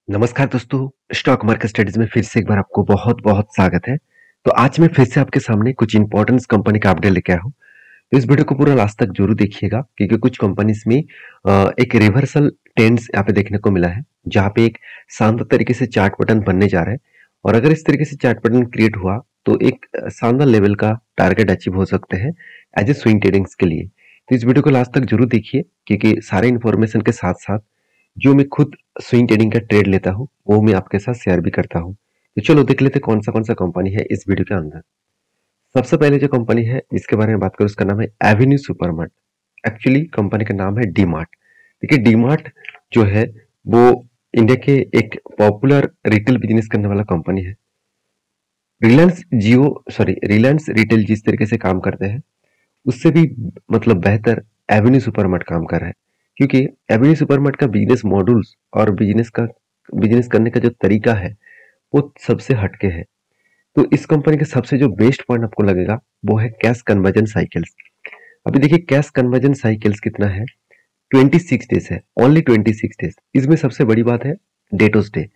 नमस्कार दोस्तों, stock market studies में फिर से एक बार आपको बहुत-बहुत स्वागत है। तो आज मैं फिर से आपके सामने कुछ इंपॉर्टेंट कंपनी का अपडेट लेके आया हूँ। तो इस वीडियो को पूरा लास्ट तक जरूर देखिएगा क्योंकि कुछ कंपनीज में एक रिवर्सल ट्रेंड्स यहाँ पे देखने को मिला है, जहाँ पे एक शानदार तरीके से चार्ट पैटर्न बनने जा रहा है। और अगर इस तरीके से चार्ट पैटर्न क्रिएट हुआ तो एक शानदार लेवल का टारगेट अचीव हो सकते हैं एज ए स्विंग ट्रेडिंग्स के लिए। तो इस वीडियो को लास्ट तक जरूर देखिए क्योंकि सारे इन्फॉर्मेशन के साथ साथ जो मैं खुद स्विंग ट्रेडिंग का ट्रेड लेता हूँ वो मैं आपके साथ शेयर भी करता हूँ। तो चलो देख लेते कौन सा कंपनी है इस वीडियो के अंदर। सबसे पहले जो कंपनी है इसके बारे में बात करूँ, उसका नाम है एवेन्यू सुपरमार्ट। एक्चुअली कंपनी का नाम है डी मार्ट। देखिए डी मार्ट जो है वो इंडिया के एक पॉपुलर रिटेल बिजनेस करने वाला कंपनी है। रिलायंस रिटेल जिस तरीके से काम करते हैं उससे भी मतलब बेहतर एवेन्यू सुपरमार्ट काम कर रहा है, क्योंकि एवेन्यू सुपरमार्ट का बिजनेस मॉड्यूल्स और बिजनेस करने का जो तरीका है वो सबसे हटके है। तो इस कंपनी का सबसे जो बेस्ट पॉइंट आपको लगेगा वो है कैश कन्वर्जन साइकिल्स। अभी देखिए कैश कन्वर्जन साइकिल्स कितना है, 26 डेज है, ओनली 26 डेज। इसमें सबसे बड़ी बात है डेटोस डे।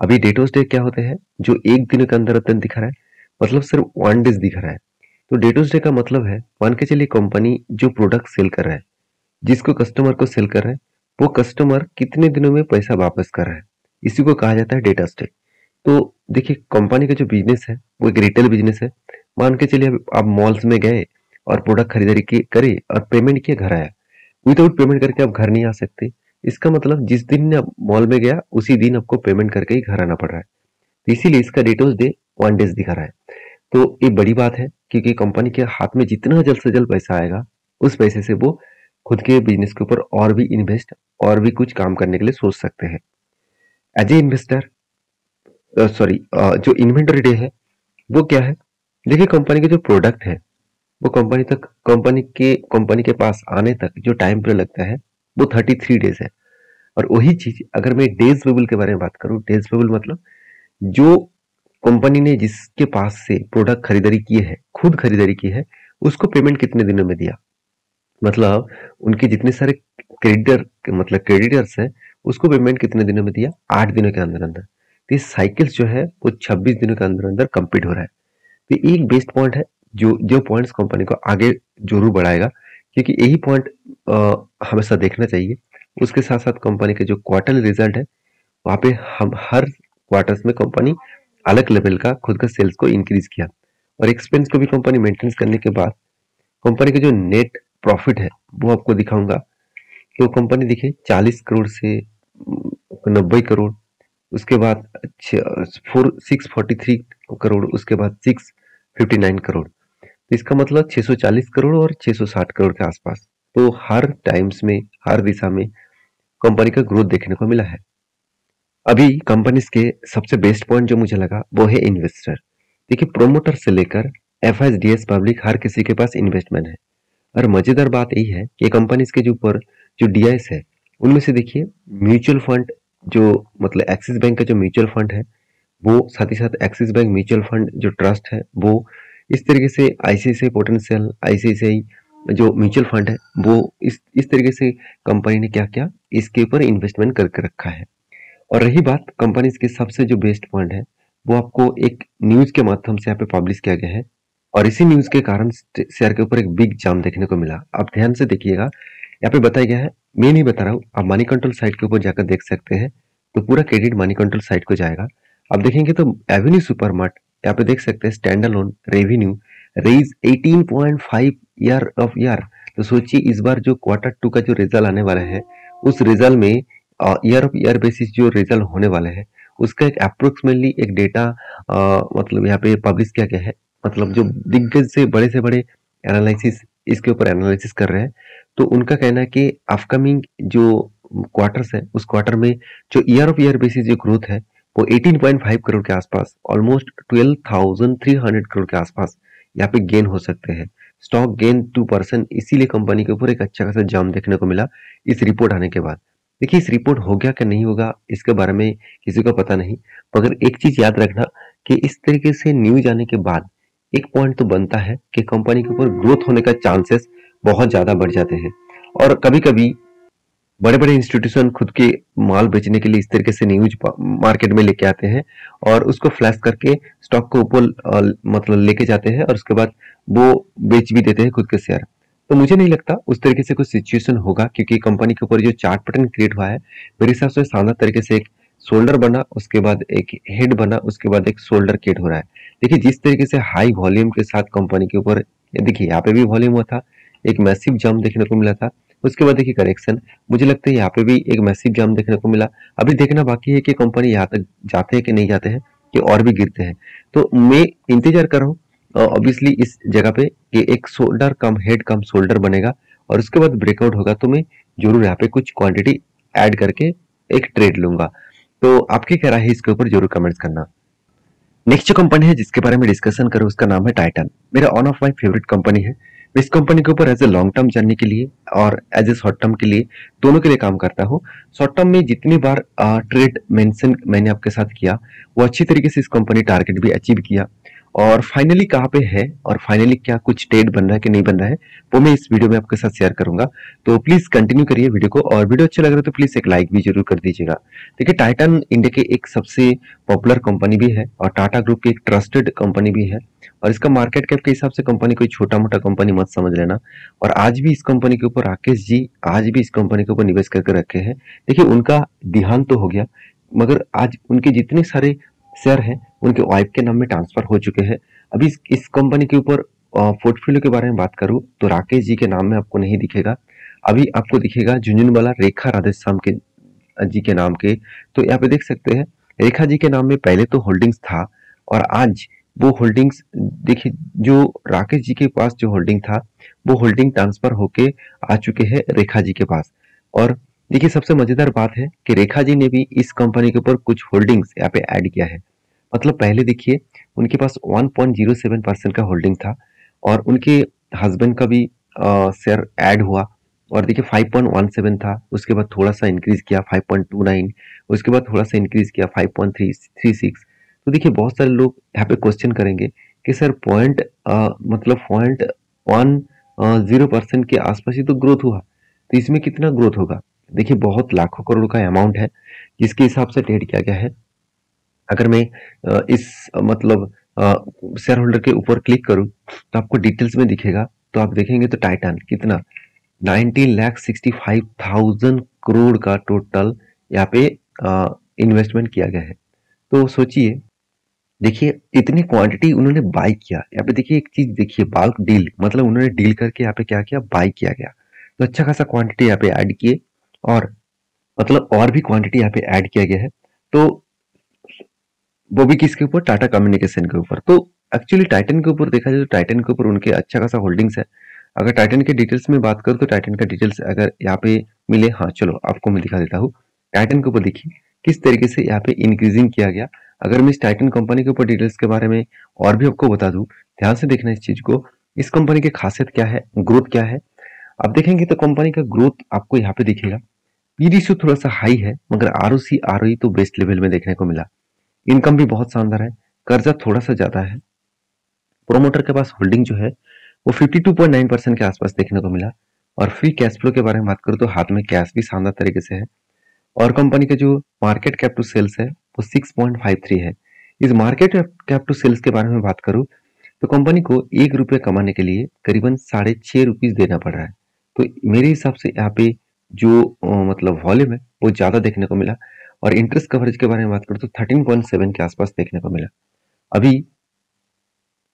अभी डेटोस डे क्या होते हैं, जो एक दिन के अंदर अंदर दिखा रहा है, मतलब सिर्फ 1 डेज दिख रहा है। तो डेटोस डे का मतलब है, मान के चलिए कंपनी जो प्रोडक्ट सेल कर रहा है, जिसको कस्टमर को सेल कर रहा है, वो कस्टमर कितने दिनों में पैसा वापस कर रहा है, इसी को कहा जाता है डेटोस डे। तो देखिए कंपनी का जो बिजनेस है वो एक रिटेल बिजनेस है। मान के चलिए आप मॉल्स में गए और प्रोडक्ट खरीदारी करे और पेमेंट किए, घर आया। विदाउट पेमेंट करके आप घर नहीं आ सकते। इसका मतलब जिस दिन आप मॉल में गया उसी दिन आपको पेमेंट करके ही घर आना पड़ रहा है। तो इसीलिए इसका डेटोस डे 1 डेज दिखा रहा है। तो ये बड़ी बात है क्योंकि कंपनी के हाथ में जितना जल्द से जल्द पैसा आएगा उस पैसे से वो खुद के बिजनेस के ऊपर और भी इन्वेस्ट और भी कुछ काम करने के लिए सोच सकते हैं। एज ए इन्वेस्टर जो इन्वेंटरी डे है वो क्या है, देखिए कंपनी के जो प्रोडक्ट है वो कंपनी के पास आने तक जो टाइम पीरियड लगता है वो 33 डेज है। और वही चीज अगर मैं डेज पेबल के बारे में बात करूं, डेज पेबल मतलब जो कंपनी ने जिसके पास से प्रोडक्ट खरीदारी की है, खुद खरीदारी की है, उसको पेमेंट कितने दिनों में दिया। मतलब उनके जितने सारे क्रेडिटर्स है उसको पेमेंट कितने दिनों में दिया, 8 दिनों के अंदर अंदर। तो ये साइकिल्स जो है वो 26 दिनों के अंदर अंदर कंप्लीट हो रहा है। तो एक बेस्ट पॉइंट है जो जो पॉइंट्स कंपनी को आगे जरूर बढ़ाएगा, क्योंकि यही पॉइंट हमेशा देखना चाहिए। उसके साथ साथ कंपनी के जो क्वार्टरली रिजल्ट है वहाँ पे हम हर क्वार्टर्स में कंपनी अलग लेवल का खुद का सेल्स को इंक्रीज किया और एक्सपेंस को भी कंपनी मेंटेन करने के बाद कंपनी का जो नेट प्रॉफिट है वो आपको दिखाऊंगा। तो कंपनी देखिए 40 करोड़ से 90 करोड़, उसके बाद 643 करोड़, उसके बाद 659 करोड़। तो इसका मतलब 640 करोड़ और 660 करोड़ के आसपास। तो हर टाइम्स में हर दिशा में कंपनी का ग्रोथ देखने को मिला है। अभी कंपनीज के सबसे बेस्ट पॉइंट जो मुझे लगा वो है इन्वेस्टर। देखिए प्रोमोटर से लेकर एफआईडीएस पब्लिक हर किसी के पास इन्वेस्टमेंट है। और मजेदार बात यही है कि कंपनीज के जो ऊपर जो डीआईएस है उनमें से देखिए म्यूचुअल फंड, जो मतलब एक्सिस बैंक का जो म्यूचुअल फंड है वो, साथ ही साथ एक्सिस बैंक म्यूचुअल फंड जो ट्रस्ट है वो, इस तरीके से आईसीआईसीआई पोटेंशियल, आईसीआईसीआई जो म्यूचुअल फंड है वो, इस तरीके से कंपनी ने क्या क्या इसके ऊपर इन्वेस्टमेंट करके रखा है। और रही बात कंपनीज के सबसे जो बेस्ट पॉइंट है वो आपको एक न्यूज के माध्यम से यहाँ पे पब्लिश किया गया है और इसी न्यूज के कारण शेयर के ऊपर एक बिग जाम देखने को मिला। आप ध्यान से देखिएगा, यहाँ पे बताया गया है, मैं नहीं बता रहा हूँ, आप मनी कंट्रोल साइट के ऊपर जाकर देख सकते हैं। तो पूरा क्रेडिट मनी कंट्रोल साइट को जाएगा। आप देखेंगे तो एवेन्यू सुपरमार्ट यहाँ पे देख सकते हैं, स्टैंड अलोन रेवेन्यू रेज 18.5 ईयर ऑफ ईयर। तो सोचिए इस बार जो Q2 का जो रिजल्ट आने वाला है उस रिजल्ट में ईयर ऑफ ईयर बेसिस जो रिजल्ट होने वाले हैं उसका एक अप्रोक्सीमेटली एक डेटा मतलब यहाँ पे पब्लिश किया गया है। मतलब जो दिग्गज से बड़े एनालिसिस इसके ऊपर एनालिसिस कर रहे हैं, तो उनका कहना है कि अपकमिंग जो क्वार्टर्स है उस क्वार्टर में जो ईयर ऑफ ईयर बेसिस जो ग्रोथ है वो 18.5 करोड़ के आसपास, ऑलमोस्ट 12,300 करोड़ के आसपास यहाँ पे गेन हो सकते हैं। स्टॉक गेन 2%, इसीलिए कंपनी के ऊपर एक अच्छा खासा जाम देखने को मिला इस रिपोर्ट आने के बाद। देखिए इस रिपोर्ट हो गया कि नहीं होगा इसके बारे में किसी को पता नहीं, मगर एक चीज याद रखना कि इस तरीके से न्यूज आने के बाद एक पॉइंट तो बनता है कि कंपनी के ऊपर ग्रोथ होने का चांसेस बहुत ज्यादा बढ़ जाते हैं। और कभी कभी बड़े बड़े इंस्टीट्यूशन खुद के माल बेचने के लिए इस तरीके से न्यूज मार्केट में लेके आते हैं और उसको फ्लैश करके स्टॉक को ऊपर मतलब लेके जाते हैं और उसके बाद वो बेच भी देते हैं खुद के शेयर। तो मुझे नहीं लगता उस तरीके से कुछ सिचुएशन होगा, क्योंकि कंपनी के ऊपर जो चार्ट पैटर्न क्रिएट हुआ है मेरे हिसाब से शानदार तरीके से एक शोल्डर बना, उसके बाद एक हेड बना, उसके बाद एक शोल्डर क्रिएट हो रहा है। देखिए जिस तरीके से हाई वॉल्यूम के साथ कंपनी के ऊपर, देखिए यहाँ पे भी वॉल्यूम हुआ था, एक मैसिव जंप देखने को मिला था, उसके बाद देखिए करेक्शन, मुझे लगता है यहाँ पे भी एक मैसिव जंप देखने को मिला। अभी देखना बाकी है कि कंपनी यहाँ तक जाते हैं कि नहीं जाते हैं, कि और भी गिरते हैं। तो मैं इंतजार कर रहा हूँ ऑब्वियसली इस जगह पे कि एक शोल्डर कम हेड कम शोल्डर बनेगा और उसके बाद ब्रेकआउट होगा तो मैं जरूर यहाँ पे कुछ क्वांटिटी ऐड करके एक ट्रेड लूंगा। तो आपकी क्या राय है इसके ऊपर जरूर कमेंट्स करना। नेक्स्ट जो कंपनी है जिसके बारे में डिस्कशन करूँ उसका नाम है टाइटन। मेरा one of my favourite company है। मैं इस कंपनी के ऊपर as a long term journey के लिए और एज ए शॉर्ट टर्म के लिए दोनों के लिए काम करता हूँ। शॉर्ट टर्म में जितनी बार ट्रेड मेंशन मैंने आपके साथ किया वो अच्छी तरीके से इस कंपनी टारगेट भी अचीव किया और फाइनली कहाँ पे है और फाइनली क्या कुछ ट्रेड बन रहा है कि नहीं बन रहा है वो मैं इस वीडियो में आपके साथ शेयर करूंगा। तो प्लीज कंटिन्यू करिए वीडियो को और वीडियो अच्छा लग रहा है तो प्लीज एक लाइक भी जरूर कर दीजिएगा। देखिए टाइटन इंडिया के एक सबसे पॉपुलर कंपनी भी है और टाटा ग्रुप की एक ट्रस्टेड कंपनी भी है और इसका मार्केट कैप के हिसाब से कंपनी कोई छोटा मोटा कंपनी मत समझ लेना। और आज भी इस कंपनी के ऊपर राकेश जी आज भी इस कंपनी के ऊपर निवेश करके रखे हैं। देखिए उनका देहांत तो हो गया मगर आज उनके जितने सारे शेयर हैं उनके वाइफ के नाम में ट्रांसफर हो चुके हैं। अभी इस कंपनी के ऊपर पोर्टफोलियो के बारे में बात करूं तो राकेश जी के नाम में आपको नहीं दिखेगा, अभी आपको दिखेगा झुंझुनवाला रेखा राधेश्याम के जी के नाम के। तो यहाँ पे देख सकते हैं रेखा जी के नाम में पहले तो होल्डिंग्स था और आज वो होल्डिंग्स देखिए जो राकेश जी के पास जो होल्डिंग था वो होल्डिंग ट्रांसफर होके आ चुके हैं रेखा जी के पास। और देखिए सबसे मजेदार बात है कि रेखा जी ने भी इस कंपनी के ऊपर कुछ होल्डिंग्स यहाँ पे ऐड किया है। मतलब पहले देखिए उनके पास 1.07% का होल्डिंग था और उनके हस्बैंड का भी शेयर ऐड हुआ और देखिए 5.17 था, उसके बाद थोड़ा सा इंक्रीज किया 5.29, उसके बाद थोड़ा सा इंक्रीज किया 5.36। तो देखिए बहुत सारे लोग यहाँ पे क्वेश्चन करेंगे कि सर मतलब 0.10% के आसपास ही तो ग्रोथ हुआ तो इसमें कितना ग्रोथ होगा। देखिए बहुत लाखों करोड़ का अमाउंट है जिसके हिसाब से ट्रेड किया गया है। अगर मैं इस मतलब शेयर होल्डर के ऊपर क्लिक करूं तो आपको डिटेल्स में दिखेगा। तो आप देखेंगे तो टाइटन कितना 19,65,000 करोड़ का टोटल यहाँ पे इन्वेस्टमेंट किया गया है। तो सोचिए देखिए इतनी क्वांटिटी उन्होंने बाई किया। यहाँ पे देखिए एक चीज देखिए बाल्क डील, मतलब उन्होंने डील करके यहाँ पे क्या किया बाई किया गया। तो अच्छा खासा क्वांटिटी यहाँ पे ऐड किए और मतलब और भी क्वांटिटी यहाँ पे ऐड किया गया है। तो वो भी किसके ऊपर टाटा कम्युनिकेशन के ऊपर। तो एक्चुअली टाइटन के ऊपर देखा जाए तो टाइटन के ऊपर उनके अच्छा खासा होल्डिंग्स है। अगर टाइटन के डिटेल्स में बात करूं तो टाइटन का डिटेल्स अगर यहाँ पे मिले, हाँ चलो आपको मैं दिखा देता हूँ। टाइटन के ऊपर देखिए किस तरीके से यहाँ पे इंक्रीजिंग किया गया। अगर मैं इस टाइटन कंपनी के ऊपर डिटेल्स के बारे में और भी आपको बता दूं, ध्यान से देखना इस चीज को। इस कंपनी की खासियत क्या है, ग्रोथ क्या है, आप देखेंगे तो कंपनी का ग्रोथ आपको यहाँ पे दिखेगा। पी रेशियो थोड़ा सा हाई है मगर आरओसी आरओई तो बेस्ट लेवल में देखने को मिला। इनकम भी बहुत शानदार है, कर्जा थोड़ा सा ज्यादा है। प्रोमोटर के पास होल्डिंग जो है वो 52.9% के आसपास देखने को मिला। और फ्री कैश फ्लो के बारे में बात करूं तो हाथ में कैश भी शानदार तरीके से है। और कंपनी का जो मार्केट कैप टू सेल्स है वो 6.53 है। इस मार्केट कैप टू सेल्स के बारे में बात करूं तो कंपनी को ₹1 कमाने के लिए करीबन ₹6.5 देना पड़ रहा है। तो मेरे हिसाब से यहाँ पे जो मतलब वॉल्यूम है वो ज्यादा देखने को मिला। और इंटरेस्ट कवरेज के बारे में बात करूं तो 13.7 के आसपास देखने को मिला। अभी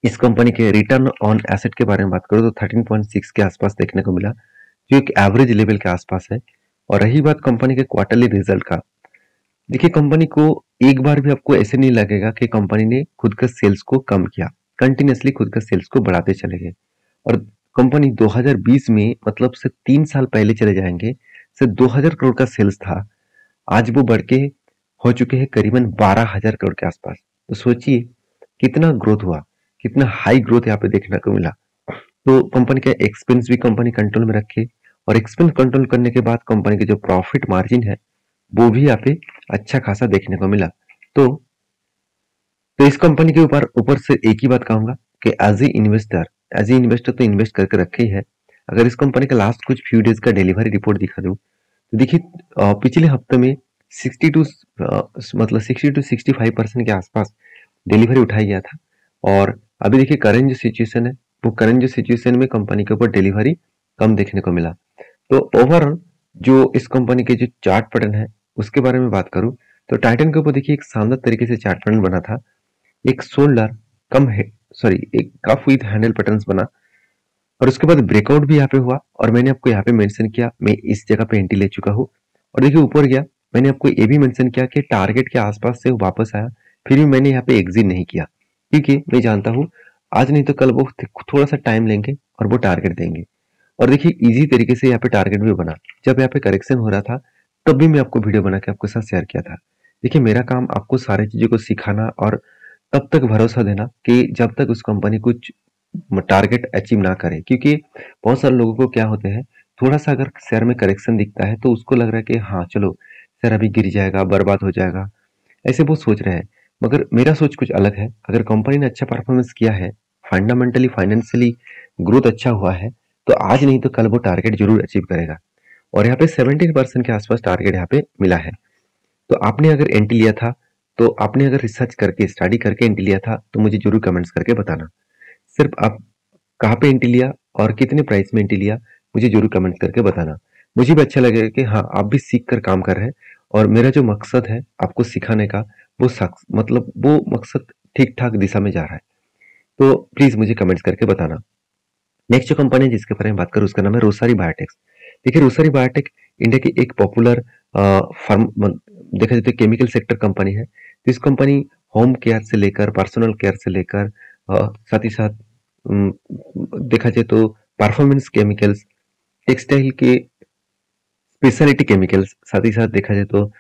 इस कंपनी के रिटर्न ऑन एसेट के बारे में बात करूं तो 13.6 के आसपास देखने को मिला, जो एक एवरेज लेवल के आसपास है। और रही बात कंपनी के क्वार्टरली रिजल्ट का, देखिए कंपनी को एक बार भी आपको ऐसे नहीं लगेगा कि कंपनी ने खुद का सेल्स को कम किया, कंटिन्यूसली खुद का सेल्स को बढ़ाते चले गए। और कंपनी 2020 में मतलब से 3 साल पहले चले जाएंगे से 2000 करोड़ का सेल्स था, आज वो बढ़ के हो चुके हैं करीबन 12,000 करोड़ के आसपास। तो सोचिए कितना ग्रोथ हुआ, कितना हाई ग्रोथ यहाँ पे देखने को मिला। तो कंपनी का एक्सपेंस भी कंपनी कंट्रोल में रखे और एक्सपेंस कंट्रोल करने के बाद कंपनी के जो प्रॉफिट मार्जिन है वो भी यहाँ पे अच्छा खासा देखने को मिला। तो इस कंपनी के ऊपर ऊपर से एक ही बात कहूंगा कि एज ए इन्वेस्टर तो इन्वेस्ट करके रखे ही है। अगर इस कंपनी का लास्ट कुछ फ्यू डेज का डिलीवरी रिपोर्ट दिखा दूं तो देखिए पिछले हफ्ते में 60 टू मतलब 60 टू 65% के आसपास डिलीवरी उठाया गया था। और अभी देखिए करंट जो सिचुएशन है, वो करंट जो सिचुएशन में कंपनी के ऊपर डिलीवरी कम देखने को मिला। तो ओवरऑल जो इस कंपनी के जो चार्ट पैटर्न है उसके बारे में बात करूं, तो टाइटन के ऊपर देखिए एक शानदार तरीके से चार्ट पैटर्न बना था। एक शोल्डर कम है, सॉरी, एक कफ विद हैंडल पैटर्न्स बना, और उसके बाद ब्रेकआउट भी यहाँ पे हुआ। और मैंने आपको यहाँ पे मेंशन किया मैं इस जगह पे एंट्री ले चुका हूँ। और देखिए ऊपर गया, मैंने आपको ये भी मेंशन किया कि टारगेट के आसपास से वो वापस आया, फिर भी मैंने यहाँ पे एग्जिट नहीं किया, क्योंकि मैं जानता हूँ आज नहीं तो कल वो थोड़ा सा टाइम लेंगे और वो टारगेट देंगे। और देखिए इजी तरीके से यहाँ पे टारगेट भी बना। जब यहाँ पे करेक्शन हो रहा था तब भी मैं आपको वीडियो बना के आपके साथ शेयर किया था। देखिए मेरा काम आपको सारी चीजों को सिखाना और तब तक भरोसा देना कि जब तक उस कंपनी कुछ टारगेट अचीव ना करे, क्योंकि बहुत सारे लोगों को क्या होते हैं, थोड़ा सा अगर शेयर में करेक्शन दिखता है तो उसको लग रहा है कि हाँ चलो शेयर अभी गिर जाएगा, बर्बाद हो जाएगा, ऐसे वो सोच रहे हैं। मगर मेरा सोच कुछ अलग है। अगर कंपनी ने अच्छा परफॉर्मेंस किया है, फंडामेंटली फाइनेंशियली ग्रोथ अच्छा हुआ है, तो आज नहीं तो कल वो टारगेट जरूर अचीव करेगा। और यहाँ पे 17% के आसपास टारगेट यहाँ पे मिला है। तो आपने अगर एंट्री लिया था, तो आपने अगर रिसर्च करके स्टडी करके एंट्री लिया था, तो मुझे जरूर कमेंट्स करके बताना। सिर्फ आप कहाँ पे एंट्री लिया और कितने प्राइस में एंट्री लिया, मुझे जरूर कमेंट करके बताना। मुझे भी अच्छा लगेगा कि हाँ आप भी सीख कर काम कर रहे हैं, और मेरा जो मकसद है आपको सिखाने का, वो मतलब वो मकसद ठीक ठाक दिशा में जा रहा है। तो प्लीज मुझे कमेंट्स करके बताना। नेक्स्ट जो कंपनी है जिसके बारे में बात करूँ उसका नाम है रोसरी बायोटेक्स। देखिए रोसरी बायोटेक इंडिया की एक पॉपुलर फार्म देखा जाए तो केमिकल सेक्टर कंपनी है। तो इस कंपनी होम केयर से लेकर पर्सनल केयर से लेकर साथ ही साथ देखा जाए तो परफॉर्मेंस केमिकल्स, टेक्सटाइल के स्पेशलिटी केमिकल्स, साथ ही साथ देखा जाए तो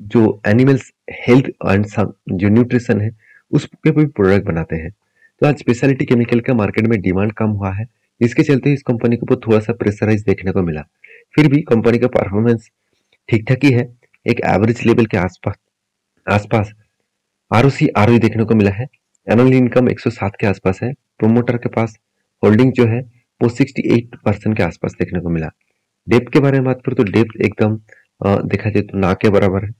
जो एनिमल्स हेल्थ एंड जो न्यूट्रिशन है उसके भी प्रोडक्ट बनाते हैं। तो आज स्पेशलिटी केमिकल का मार्केट में डिमांड कम हुआ है, इसके चलते इस कंपनी के ऊपर थोड़ा सा प्रेशराइज देखने को मिला। फिर भी कंपनी का परफॉर्मेंस ठीक ठाक ही है, एक एवरेज लेवल के आसपास आसपास आरओसी आरओई देखने को मिला है। एनुअल इनकम 107 के आसपास है। प्रोमोटर के पास होल्डिंग जो है वो 68% के आसपास देखने को मिला। डेप्थ के बारे में बात करूँ तो डेप्थ एकदम देखा जाए तो ना के बराबर है।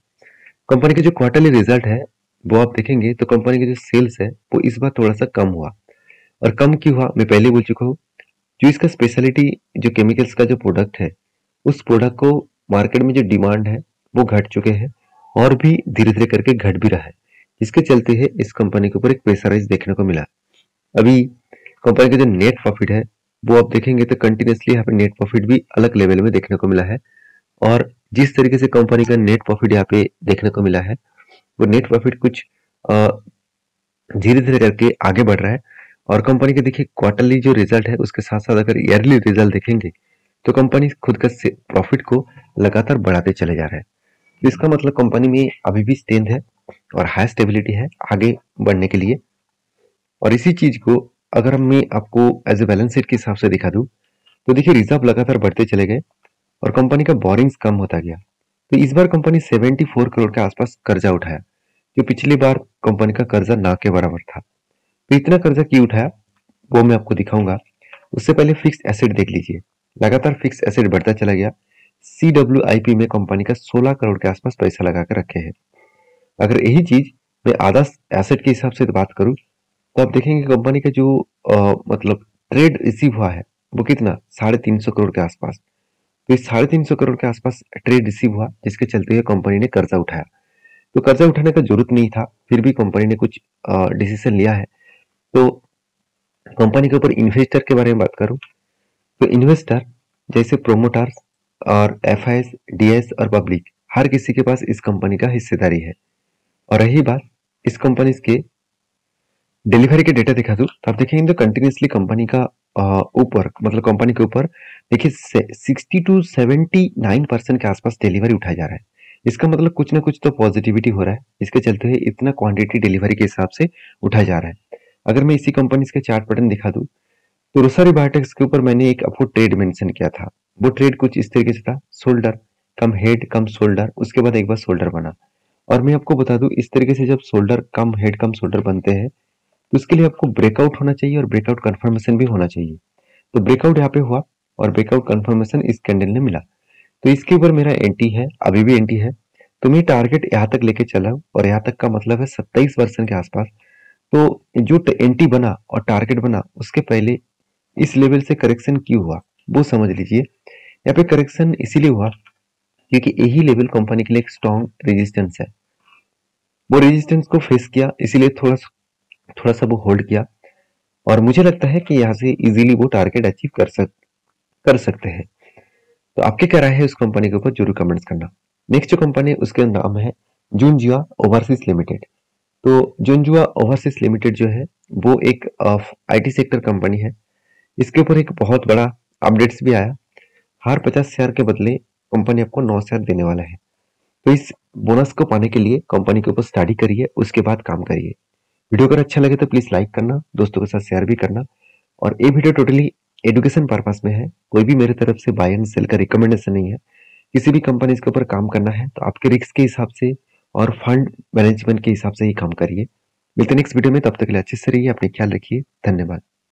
कंपनी के जो क्वार्टरली रिजल्ट है वो आप देखेंगे तो कंपनी के जो सेल्स है वो इस बार थोड़ा सा कम हुआ। और कम क्यों हुआ मैं पहले बोल चुका हूँ। जो इसका स्पेशलिटी जो केमिकल्स का जो प्रोडक्ट है, उस प्रोडक्ट को मार्केट में जो डिमांड है वो घट चुके हैं, और भी धीरे धीरे करके घट भी रहा है, जिसके चलते है इस कंपनी के ऊपर एक प्रेशराइज देखने को मिला। अभी कंपनी का जो नेट प्रॉफिट है वो आप देखेंगे तो कंटिन्यूसली यहाँ पे नेट प्रॉफिट भी अलग लेवल में देखने को मिला है। और जिस तरीके से कंपनी का नेट प्रॉफिट यहाँ पे देखने को मिला है, वो नेट प्रॉफिट कुछ धीरे धीरे करके आगे बढ़ रहा है। और कंपनी के देखिए क्वार्टरली जो रिजल्ट है उसके साथ साथ अगर ईयरली रिजल्ट देखेंगे तो कंपनी खुद का प्रॉफिट को लगातार बढ़ाते चले जा रहा है। तो इसका मतलब कंपनी में अभी भी स्ट्रेंथ है और हाई स्टेबिलिटी है आगे बढ़ने के लिए। और इसी चीज को अगर मैं आपको एज ए बैलेंस शीट के हिसाब से दिखा दूं, तो देखिए रिजर्व लगातार बढ़ते चले गए और कंपनी का बोरिंग्स कम होता गया। तो इस बार कंपनी 74 करोड़ के आसपास कर्जा उठाया, जो पिछली बार कंपनी का कर्जा ना के बराबर था। तो इतना कर्जा क्यों उठाया वो मैं आपको दिखाऊंगा। उससे पहले फिक्स एसेट देख लीजिए, लगातार फिक्स एसेट बढ़ता चला गया। CWIP में कंपनी का 16 करोड़ के आसपास पैसा लगा कर रखे हैं। अगर यही चीज मैं आधा एसेट के हिसाब से बात करूं तो आप देखेंगे कंपनी का जो मतलब ट्रेड रिसीव हुआ है वो कितना 350 करोड़ के आसपास। तो इस 350 करोड़ के आसपास ट्रेड रिसीव हुआ, जिसके चलते हुए कंपनी ने कर्जा उठाया। तो कर्जा उठाने का जरूरत नहीं था, फिर भी कंपनी ने कुछ डिसीजन लिया है। तो कंपनी के ऊपर इन्वेस्टर के बारे में बात करूं तो इन्वेस्टर जैसे प्रोमोटर्स और FIs, DS और पब्लिक, हर किसी के पास इस कंपनी का हिस्सेदारी है। और रही बात इस कंपनी के डिलीवरी के डेटा दिखा दूं तो आप देखेंगे तो कंटिन्यूसली कंपनी का ऊपर मतलब कंपनी के ऊपर देखिए 60 टू 79% के आसपास डिलीवरी उठाया जा रहा है। इसका मतलब कुछ ना कुछ तो पॉजिटिविटी हो रहा है, इसके चलते हुए इतना क्वांटिटी डिलीवरी के हिसाब से उठाया जा रहा है। अगर मैं इसी कंपनी के चार्ट पैटर्न दिखा दूं तो रोसरी बायोटेक्स के ऊपर मैंने एक आपको ट्रेड मेंशन किया था। वो ट्रेड कुछ इस तरीके से था, शोल्डर कम हेड कम शोल्डर, उसके बाद एक बार शोल्डर बना। और मैं आपको बता दूं इस तरीके से जब शोल्डर कम हेड कम शोल्डर बनते हैं तो उसके लिए आपको ब्रेकआउट होना चाहिए और ब्रेकआउट कंफर्मेशन भी होना चाहिए। तो ब्रेकआउट यहाँ पे हुआ और ब्रेकआउट कंफर्मेशन इस कैंडल ने मिला। तो इसके ऊपर मेरा एंटी है, अभी भी एंटी है। तो मैं टारगेट यहाँ तक लेके चला हूँ और यहाँ तक का मतलब है 27% के आसपास। तो जो एंटी बना और टारगेट बना उसके पहले इस लेवल से करेक्शन क्यों हुआ वो समझ लीजिए। यहाँ पे करेक्शन इसीलिए हुआ क्योंकि यही लेवल कंपनी के लिए एक स्ट्रॉन्ग रेजिस्टेंस है। वो रेजिस्टेंस को फेस किया, इसीलिए थोड़ा सा वो होल्ड किया और मुझे लगता है कि यहाँ से इजीली वो टारगेट अचीव कर सकते हैं। तो आपके क्या राय है उस कंपनी के ऊपर जरूर कमेंट्स करना। नेक्स्ट जो कंपनी है उसके नाम है जुनजुआ ओवरसीज लिमिटेड। तो जुनजुआ ओवरसीज लिमिटेड जो है वो एक आईटी सेक्टर कंपनी है। इसके ऊपर एक बहुत बड़ा अपडेट्स भी आया। हर 50 शेयर के बदले कंपनी आपको 9 शेयर देने वाला है। तो इस बोनस को पाने के लिए कंपनी के ऊपर स्टडी करिए, उसके बाद काम करिए। वीडियो अगर अच्छा लगे तो प्लीज लाइक करना, दोस्तों के साथ शेयर भी करना। और ये वीडियो टोटली एजुकेशन पर्पस में है, कोई भी मेरे तरफ से बाय एंड सेल का रिकमेंडेशन नहीं है। किसी भी कंपनी के ऊपर काम करना है तो आपके रिस्क के हिसाब से और फंड मैनेजमेंट के हिसाब से ही काम करिए। मिलते हैं नेक्स्ट वीडियो में, तब तक के लिए अच्छे से रहिए, अपने ख्याल रखिए। धन्यवाद।